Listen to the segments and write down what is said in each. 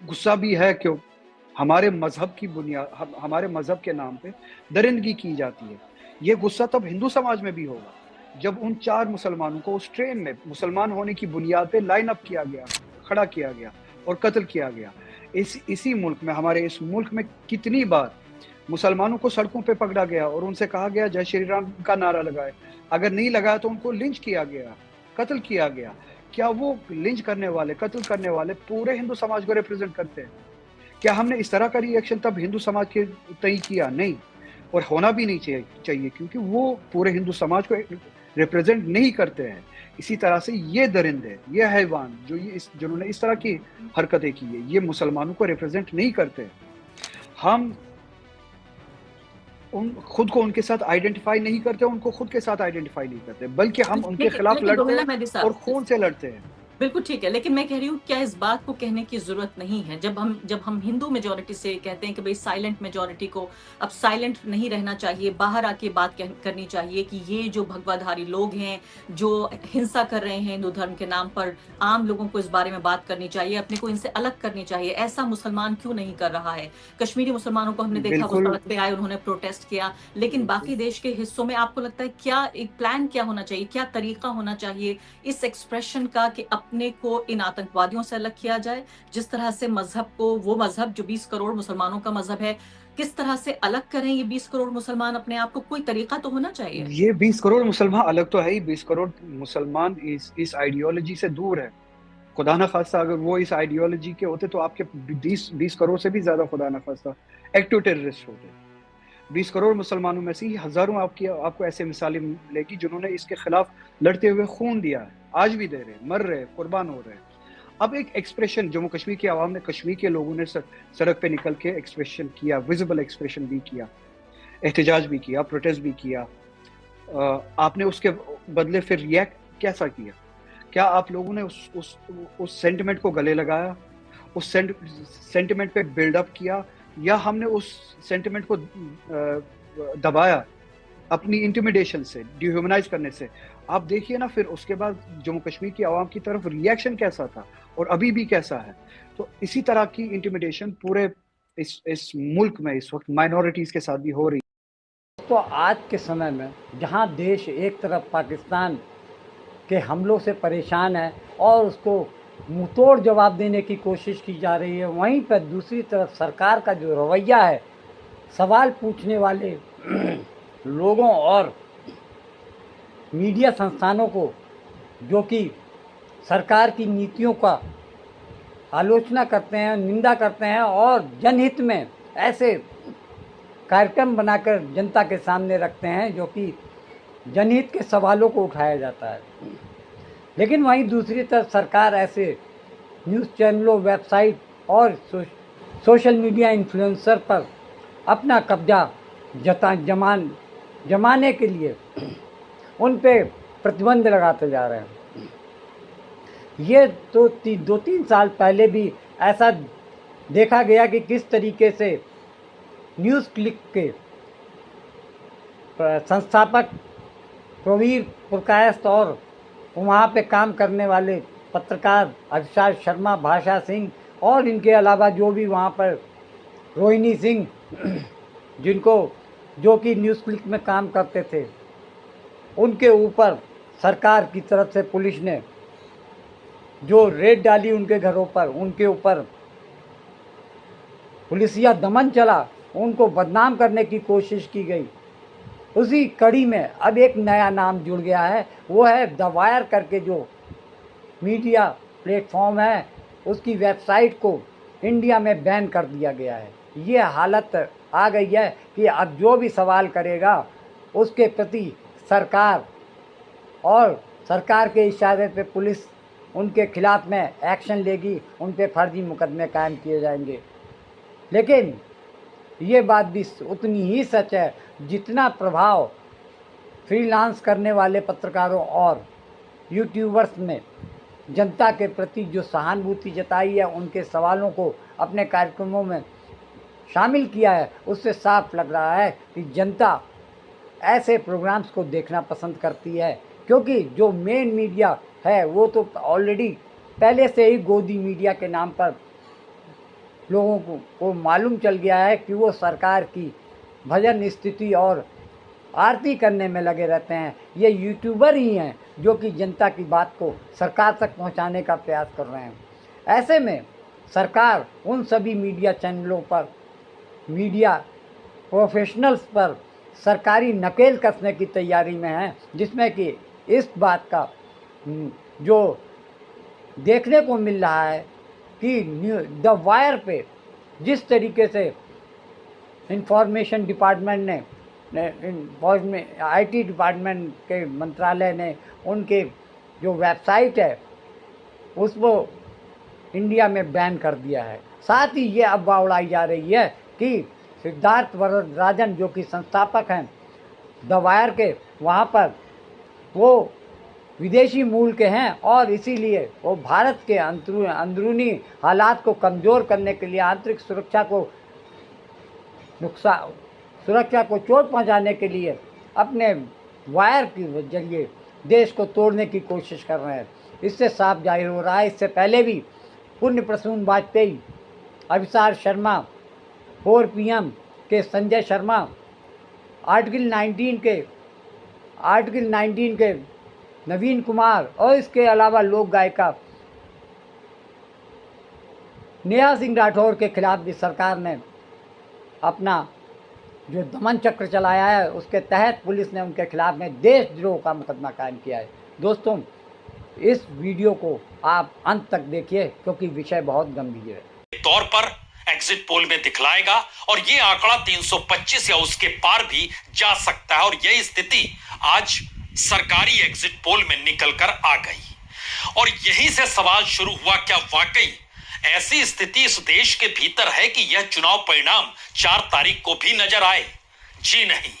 गुस्सा भी है क्यों हमारे मज़हब की बुनियाद हमारे मज़हब के नाम पे दरिंदगी की जाती है। ये गुस्सा तब हिंदू समाज में भी होगा, जब उन 4 मुसलमानों को उस ट्रेन में मुसलमान होने की बुनियाद पे लाइन अप किया गया, खड़ा किया गया और कत्ल किया गया। इसी मुल्क में, हमारे इस मुल्क में कितनी बार मुसलमानों को सड़कों पे पकड़ा गया और उनसे कहा गया जय श्री राम का नारा लगाएँ। अगर नहीं लगाया तो उनको लिंच किया गया, कत्ल किया गया। क्या वो लिंच करने वाले, कत्ल करने वाले पूरे हिंदू समाज को रिप्रेज़ेंट करते हैं? क्या हमने इस तरह का रिएक्शन तब हिंदू समाज के तय किया? नहीं, और होना भी नहीं चाहिए क्योंकि वो पूरे हिंदू समाज को रिप्रेज़ेंट नहीं करते हैं। इसी तरह से ये दरिंदे, ये हैवान जो जिन्होंने इस तरह की हरकतें की है, ये मुसलमानों को रिप्रेज़ेंट नहीं करते। हम उन खुद को उनके साथ आइडेंटिफ़ाई नहीं करते, उनको खुद के साथ आइडेंटिफ़ाई नहीं करते, बल्कि हम उनके ठीक है, खिलाफ लेकिन लड़ते रोहिला हैं मेहदी और साहब, खून से लड़ते हैं। बिल्कुल ठीक है, लेकिन मैं कह रही हूँ क्या इस बात को कहने की ज़रूरत नहीं है? जब हम हिंदू मेजॉरिटी से कहते हैं कि भई साइलेंट मेजॉरिटी को अब साइलेंट नहीं रहना चाहिए, बाहर आके बात कह करनी चाहिए कि ये जो भगवाधारी लोग हैं, जो हिंसा कर रहे हैं हिंदू धर्म के नाम पर, आम लोगों को इस बारे में बात करनी चाहिए, अपने को इनसे अलग करनी चाहिए। ऐसा मुसलमान क्यों नहीं कर रहा है? कश्मीरी मुसलमानों को हमने देखा, वो बिल्कुल, सड़क पे आए, उन्होंने प्रोटेस्ट किया, लेकिन बिल्कुल। बाकी देश के हिस्सों में आपको लगता है क्या एक प्लान क्या होना चाहिए? क्या तरीका होना चाहिए इस एक्सप्रेशन का कि अपने को इन आतंकवादियों से अलग किया जाए, जिस तरह से मज़हब को, वो मज़हब जो 20 करोड़ मुसलमानों का मज़हब है, किस तरह से अलग करें ये 20 करोड़ मुसलमान अपने आप को? कोई तरीका तो होना चाहिए। ये 20 करोड़ मुसलमान अलग तो है ही, 20 करोड़ मुसलमान इस आइडियोलॉजी से दूर है। खुदा ना ख़ास्ता अगर वो इस आइडियोलॉजी के होते तो आपके 20 करोड़ से भी ज़्यादा खुदा ना ख़ास्ता एक्टिव टेररिस्ट होते। 20 करोड़ मुसलमानों में से ही हज़ारों आपको ऐसे मिसालें मिलेगी जिन्होंने इसके खिलाफ लड़ते हुए खून दिया है, आज भी दे रहे हैं, मर रहे हैं, कुर्बान हो रहे हैं। अब एक एक्सप्रेशन जम्मू कश्मीर की आवाम ने, कश्मीर के लोगों ने सड़क पे निकल के एक्सप्रेशन किया, विजिबल एक्सप्रेशन भी किया, एहतजाज भी किया, प्रोटेस्ट भी किया। आपने उसके बदले फिर रिएक्ट कैसा किया? क्या आप लोगों ने उस सेंटिमेंट को गले लगाया? उस सेंटिमेंट पे बिल्ड अप किया, या हमने उस सेंटिमेंट को दबाया अपनी इंटिमिडेशन से, डिह्यूमनाइज़ करने से? आप देखिए ना फिर उसके बाद जम्मू कश्मीर की आवाम की तरफ रिएक्शन कैसा था और अभी भी कैसा है। तो इसी तरह की इंटिमिडेशन पूरे इस मुल्क में इस वक़्त माइनॉरिटीज़ के साथ भी हो रही है। तो आज के समय में जहां देश एक तरफ पाकिस्तान के हमलों से परेशान है और उसको मुंहतोड़ जवाब देने की कोशिश की जा रही है, वहीं पर दूसरी तरफ सरकार का जो रवैया है, सवाल पूछने वाले लोगों और मीडिया संस्थानों को, जो कि सरकार की नीतियों का आलोचना करते हैं, निंदा करते हैं और जनहित में ऐसे कार्यक्रम बनाकर जनता के सामने रखते हैं जो कि जनहित के सवालों को उठाया जाता है। लेकिन वहीं दूसरी तरफ सरकार ऐसे न्यूज़ चैनलों, वेबसाइट और सोशल मीडिया इन्फ्लुएंसर पर अपना कब्जा जमाने के लिए उन पे प्रतिबंध लगाते जा रहे हैं। ये तो 2-3 साल पहले भी ऐसा देखा गया कि किस तरीके से न्यूज़ क्लिक के संस्थापक प्रवीर पुरकायस्थ और वहाँ पे काम करने वाले पत्रकार अक्षय शर्मा, भाषा सिंह और इनके अलावा जो भी वहाँ पर रोहिणी सिंह जो कि न्यूज़ क्लिक में काम करते थे, उनके ऊपर सरकार की तरफ से पुलिस ने जो रेड डाली उनके घरों पर, उनके ऊपर पुलिसिया दमन चला, उनको बदनाम करने की कोशिश की गई। उसी कड़ी में अब एक नया नाम जुड़ गया है, वो है द वायर करके जो मीडिया प्लेटफॉर्म है, उसकी वेबसाइट को इंडिया में बैन कर दिया गया है। ये हालत आ गई है कि अब जो भी सवाल करेगा उसके प्रति सरकार और सरकार के इशारे पे पुलिस उनके खिलाफ में एक्शन लेगी, उन पे फर्जी मुकदमे कायम किए जाएंगे। लेकिन ये बात भी उतनी ही सच है जितना प्रभाव फ्रीलांस करने वाले पत्रकारों और यूट्यूबर्स ने जनता के प्रति जो सहानुभूति जताई है, उनके सवालों को अपने कार्यक्रमों में शामिल किया है, उससे साफ लग रहा है कि जनता ऐसे प्रोग्राम्स को देखना पसंद करती है, क्योंकि जो मेन मीडिया है वो तो ऑलरेडी पहले से ही गोदी मीडिया के नाम पर लोगों को मालूम चल गया है कि वो सरकार की भजन स्तुति और आरती करने में लगे रहते हैं। ये यूट्यूबर ही हैं जो कि जनता की बात को सरकार तक पहुंचाने का प्रयास कर रहे हैं। ऐसे में सरकार उन सभी मीडिया चैनलों पर, मीडिया प्रोफेशनल्स पर सरकारी नकेल कसने की तैयारी में है, जिसमें कि इस बात का जो देखने को मिल रहा है कि द वायर पे जिस तरीके से इंफॉर्मेशन डिपार्टमेंट ने IT डिपार्टमेंट के मंत्रालय ने उनके जो वेबसाइट है उसको इंडिया में बैन कर दिया है। साथ ही ये अफवाह उड़ाई जा रही है कि सिद्धार्थ वरदराजन जो कि संस्थापक हैं द वायर के, वहाँ पर वो विदेशी मूल के हैं और इसीलिए वो भारत के अंदरूनी हालात को कमज़ोर करने के लिए, आंतरिक सुरक्षा को चोट पहुंचाने के लिए अपने वायर के जरिए देश को तोड़ने की कोशिश कर रहे हैं। इससे साफ जाहिर हो रहा है, इससे पहले भी पुण्य प्रसून वाजपेयी, अभिसार शर्मा, 4 PM के संजय शर्मा, आर्टिकल 19 के नवीन कुमार और इसके अलावा लोक गायिका नेहा सिंह राठौर के खिलाफ भी सरकार ने अपना जो दमन चक्र चलाया है, उसके तहत पुलिस ने उनके खिलाफ में देशद्रोह का मुकदमा कायम किया है। दोस्तों, इस वीडियो को आप अंत तक देखिए क्योंकि विषय बहुत गंभीर है। तौर पर एग्जिट पोल में दिखलाएगा और ये आंकड़ा 325 या उसके पार भी जा सकता है और यही स्थिति आज सरकारी एग्जिट पोल में निकलकर आ गई। और यहीं से सवाल शुरू हुआ, क्या वाकई ऐसी स्थिति इस देश के भीतर है कि यह चुनाव परिणाम 4 तारीख को भी नजर आए? जी नहीं,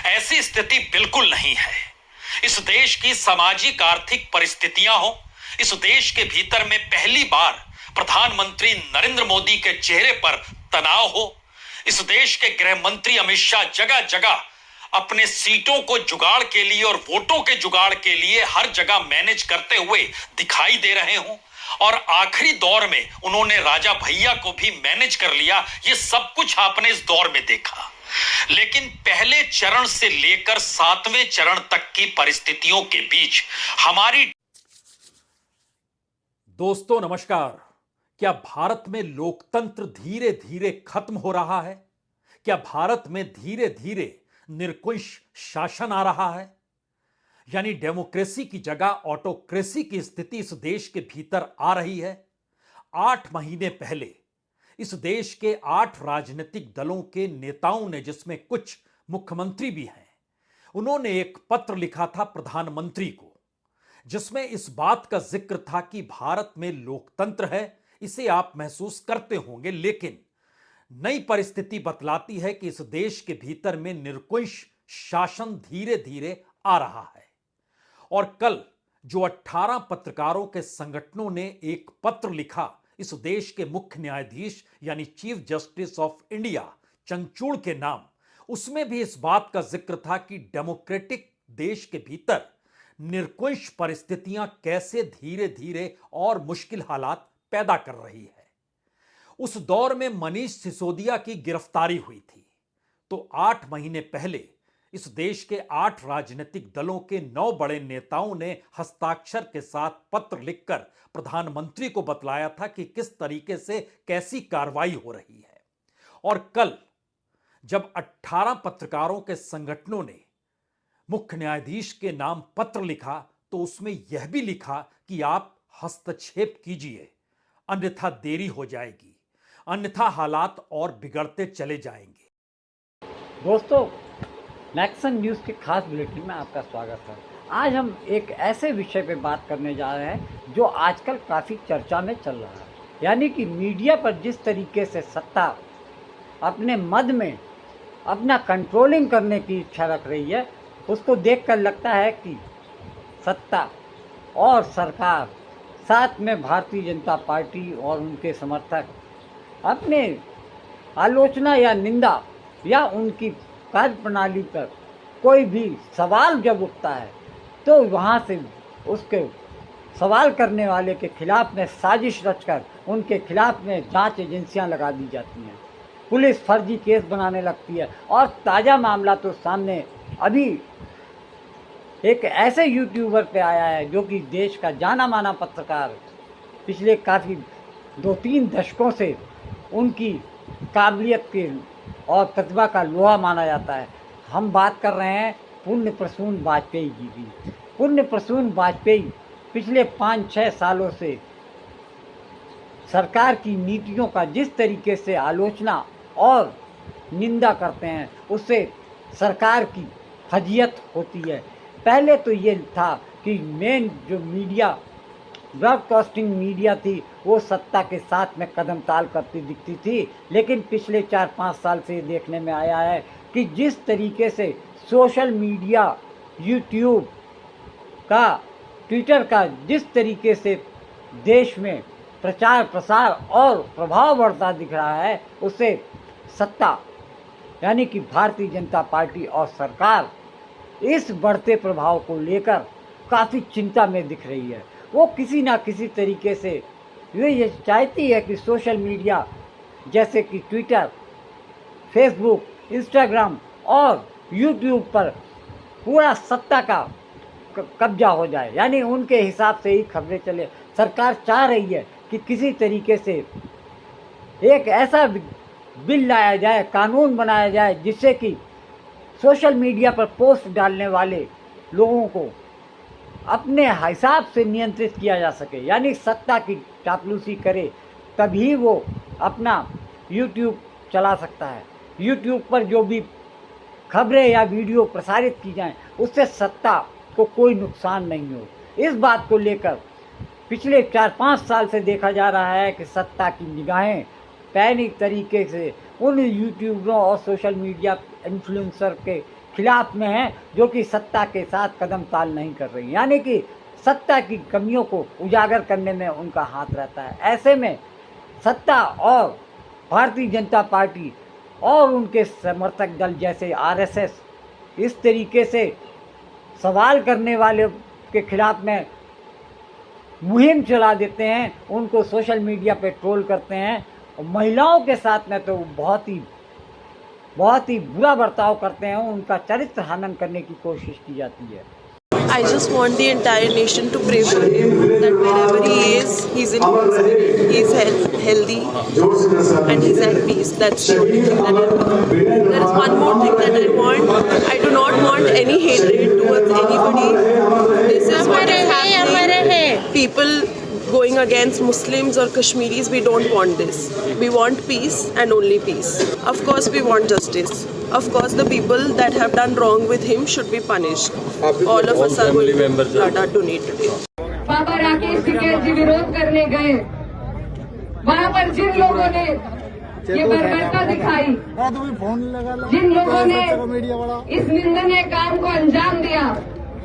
ऐसी स्थिति बिल्कुल नहीं है। इस देश की सामाजिक आर्थिक परिस्थितियां हो, इस देश के भीतर में पहली बार प्रधानमंत्री नरेंद्र मोदी के चेहरे पर तनाव हो, इस देश के गृह मंत्री अमित शाह जगह जगह अपने सीटों को जुगाड़ के लिए और वोटों के जुगाड़ के लिए हर जगह मैनेज करते हुए दिखाई दे रहे हों और आखिरी दौर में उन्होंने राजा भैया को भी मैनेज कर लिया। ये सब कुछ आपने इस दौर में देखा। लेकिन पहले चरण से लेकर 7वें चरण तक की परिस्थितियों के बीच हमारी। दोस्तों नमस्कार। क्या भारत में लोकतंत्र धीरे धीरे खत्म हो रहा है? क्या भारत में धीरे धीरे निरंकुश शासन आ रहा है? यानी डेमोक्रेसी की जगह ऑटोक्रेसी की स्थिति इस देश के भीतर आ रही है। 8 महीने पहले इस देश के 8 राजनीतिक दलों के नेताओं ने, जिसमें कुछ मुख्यमंत्री भी हैं, उन्होंने एक पत्र लिखा था प्रधानमंत्री को, जिसमें इस बात का जिक्र था कि भारत में लोकतंत्र है, इसे आप महसूस करते होंगे, लेकिन नई परिस्थिति बतलाती है कि इस देश के भीतर में निरंकुश शासन धीरे धीरे आ रहा है। और कल जो 18 पत्रकारों के संगठनों ने एक पत्र लिखा इस देश के मुख्य न्यायाधीश यानी chief justice of India Chandrachud के नाम, उसमें भी इस बात का जिक्र था कि डेमोक्रेटिक देश के भीतर निरंकुश परिस्थितियां कैसे धीरे धीरे और मुश्किल हालात पैदा कर रही है। उस दौर में मनीष सिसोदिया की गिरफ्तारी हुई थी, तो 8 महीने पहले इस देश के 8 राजनीतिक दलों के 9 बड़े नेताओं ने हस्ताक्षर के साथ पत्र लिखकर प्रधानमंत्री को बतलाया था कि किस तरीके से कैसी कार्रवाई हो रही है। और कल जब 18 पत्रकारों के संगठनों ने मुख्य न्यायाधीश के नाम पत्र लिखा, तो उसमें यह भी लिखा कि आप हस्तक्षेप कीजिए, अन्यथा देरी हो जाएगी, अन्यथा हालात और बिगड़ते चले जाएंगे। दोस्तों, नेक्सन न्यूज़ के खास बुलेटिन में आपका स्वागत है। आज हम एक ऐसे विषय पे बात करने जा रहे हैं जो आजकल काफ़ी चर्चा में चल रहा है, यानी कि मीडिया पर जिस तरीके से सत्ता अपने मद में अपना कंट्रोलिंग करने की इच्छा रख रही है, उसको देखकर लगता है कि सत्ता और सरकार, साथ में भारतीय जनता पार्टी और उनके समर्थक अपने आलोचना या निंदा या उनकी कार्यप्रणाली पर कोई भी सवाल जब उठता है तो वहाँ से उसके सवाल करने वाले के खिलाफ में साजिश रचकर उनके खिलाफ में जांच एजेंसियां लगा दी जाती हैं, पुलिस फर्जी केस बनाने लगती है। और ताज़ा मामला तो सामने अभी एक ऐसे यूट्यूबर पे आया है जो कि देश का जाना माना पत्रकार, पिछले काफ़ी 2-3 दशकों से उनकी काबिलियत के और प्रतिभा का लोहा माना जाता है। हम बात कर रहे हैं पुण्य प्रसून वाजपेयी जी की। पुण्य प्रसून वाजपेयी पिछले 5-6 सालों से सरकार की नीतियों का जिस तरीके से आलोचना और निंदा करते हैं, उससे सरकार की फजीयत होती है। पहले तो ये था कि मेन जो मीडिया, ब्रॉडकास्टिंग मीडिया थी, वो सत्ता के साथ में कदम ताल करती दिखती थी, लेकिन पिछले 4-5 साल से देखने में आया है कि जिस तरीके से सोशल मीडिया, यूट्यूब का, ट्विटर का जिस तरीके से देश में प्रचार प्रसार और प्रभाव बढ़ता दिख रहा है, उससे सत्ता यानी कि भारतीय जनता पार्टी और सरकार इस बढ़ते प्रभाव को लेकर काफ़ी चिंता में दिख रही है। वो किसी ना किसी तरीके से ये चाहती है कि सोशल मीडिया जैसे कि ट्विटर, फेसबुक, इंस्टाग्राम और यूट्यूब पर पूरा सत्ता का कब्जा हो जाए, यानी उनके हिसाब से ही खबरें चले। सरकार चाह रही है कि किसी तरीके से एक ऐसा बिल लाया जाए, कानून बनाया जाए, जिससे कि सोशल मीडिया पर पोस्ट डालने वाले लोगों को अपने हिसाब से नियंत्रित किया जा सके, यानी सत्ता की चापलूसी करे तभी वो अपना यूट्यूब चला सकता है। यूट्यूब पर जो भी खबरें या वीडियो प्रसारित की जाएं, उससे सत्ता को कोई नुकसान नहीं हो। इस बात को लेकर पिछले 4-5 साल से देखा जा रहा है कि सत्ता की निगाहें पैनिक तरीके से उन यूट्यूबरों और सोशल मीडिया इन्फ्लुएंसर के खिलाफ में हैं जो कि सत्ता के साथ कदम ताल नहीं कर रही, यानी कि सत्ता की कमियों को उजागर करने में उनका हाथ रहता है। ऐसे में सत्ता और भारतीय जनता पार्टी और उनके समर्थक दल जैसे आरएसएस इस तरीके से सवाल करने वाले के खिलाफ में मुहिम चला देते हैं, उनको सोशल मीडिया पे ट्रोल करते हैं, और महिलाओं के साथ में तो बहुत ही बुरा बर्ताव करते हैं, उनका चरित्र हनन करने की कोशिश की जाती है। I just want the entire nation to pray for him, that wherever he is, he's in good spirit, he's healthy, and he's at peace. That's the only thing that I want. There is one more thing that I want. I do not want any hatred towards anybody. This is what is happening. People going against Muslims or Kashmiris, we don't want this. We want peace and only peace. Of course, we want justice. Of course, the people that have done wrong with him should be punished. All of us are going to blood our donate today. बाबा राकेश टिकैत जी विरोध करने गए, वहाँ पर जिन लोगों ने ये बर्बरता दिखाई, जिन लोगों ने इस निंदनीय काम को अंजाम दिया,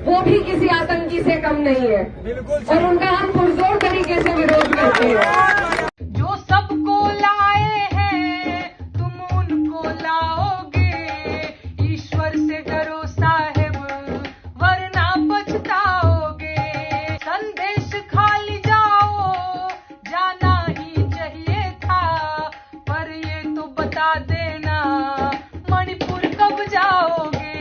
वो भी किसी आतंकी से कम नहीं है, और उनका हम पुरजोर तरीके से विरोध करते हैं। जो सबको लाए हैं तुम उनको लाओगे, ईश्वर से डरो साहिब वरना पछताओगे। संदेश खाली जाओ जाना ही चाहिए था, पर ये तो बता देना मणिपुर कब जाओगे।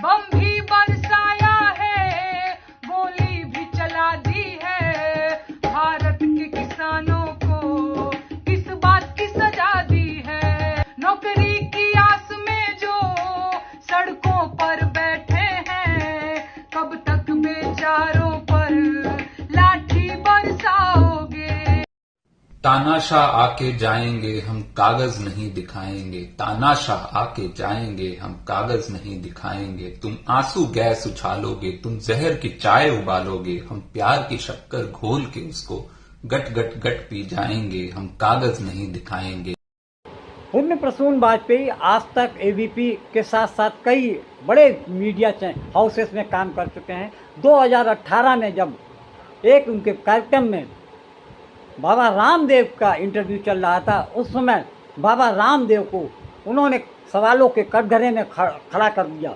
बम भी बरसाया है, गोली भी चला दी है, भारत के किसानों को किस बात की सजा दी है। नौकरी की आस में जो सड़कों पर बैठे हैं, कब तक बेचारों पर लाठी बरसाओगे। तानाशाह आके जाएंगे हम कागज नहीं दिखाएंगे, तानाशाह आके जाएंगे हम कागज नहीं दिखाएंगे। तुम आंसू गैस उछालोगे, तुम जहर की चाय उबालोगे, हम प्यार की शक्कर घोल के उसको गट गट गट पी जाएंगे, हम कागज नहीं दिखाएंगे। पुण्य प्रसून वाजपेयी आज तक एबीपी के साथ साथ कई बड़े मीडिया हाउसेस में काम कर चुके हैं। 2018 में जब एक उनके कार्यक्रम में बाबा रामदेव का इंटरव्यू चल रहा था, उस समय बाबा रामदेव को उन्होंने सवालों के कटघरे में खड़ा कर दिया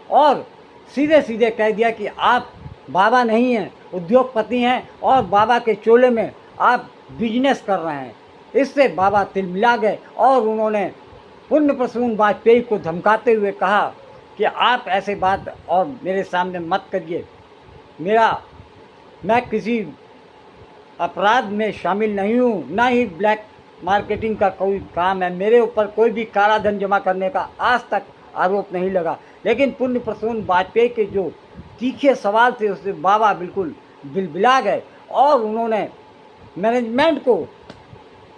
और सीधे सीधे कह दिया कि आप बाबा नहीं हैं, उद्योगपति हैं और बाबा के चोले में आप बिजनेस कर रहे हैं। इससे बाबा तिलमिला गए और उन्होंने पुण्य प्रसून वाजपेयी को धमकाते हुए कहा कि आप ऐसे बात और मेरे सामने मत करिए, मैं किसी अपराध में शामिल नहीं हूँ, ना ही ब्लैक मार्केटिंग का कोई काम है, मेरे ऊपर कोई भी काला धन जमा करने का आज तक आरोप नहीं लगा। लेकिन पुण्य प्रसून वाजपेयी के जो तीखे सवाल थे उससे बाबा बिल्कुल बिलबिला गए और उन्होंने मैनेजमेंट को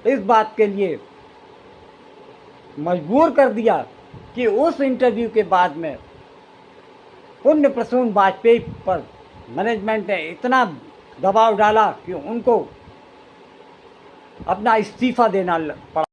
इस बात के लिए मजबूर कर दिया कि उस इंटरव्यू के बाद में पुण्य प्रसून वाजपेयी पर मैनेजमेंट ने इतना दबाव डाला कि उनको अपना इस्तीफ़ा देना पड़ा।